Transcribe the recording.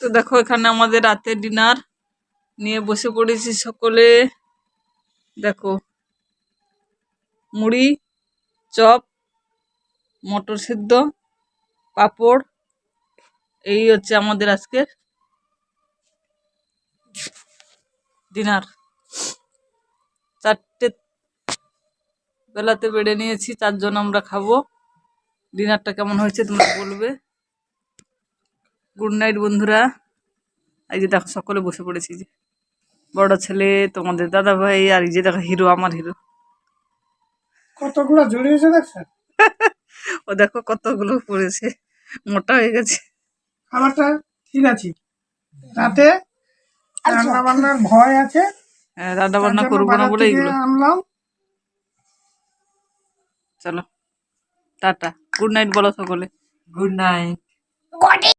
তো দেখো এখানে আমাদের রাতের ডিনার নিয়ে বসে পড়েছি সকলে। দেখো মুড়ি, চপ, মটর সিদ্ধ, পাঁপড়, এই হচ্ছে আমাদের আজকের ডিনার। 4টে বেলাতে বেড়ে নিয়েছি, 4 জন আমরা খাবো। ডিনারটা কেমন হয়েছে তোমরা বলবে। গুড নাইট বন্ধুরা। এই যে দেখো সকলে বসে পড়েছি, যে বড় ছেলে, তোমাদের দাদা ভাই, আর এই যে দেখো হিরো, আমার হিরো। কতগুলো জড়িয়েছে দেখছেন? ও দেখো কতগুলো পড়েছে, মোটা হয়ে গেছে। খাবারটা ঠিক আছে, রাতে রান্না বান্নার ভয় আছে, হ্যাঁ, রান্না বান্না তার জন্য করবো না বাজার বলে থেকে এইগুলো। আনলাম। চলো টাটা, গুড নাইট বলো সকলে। Good night.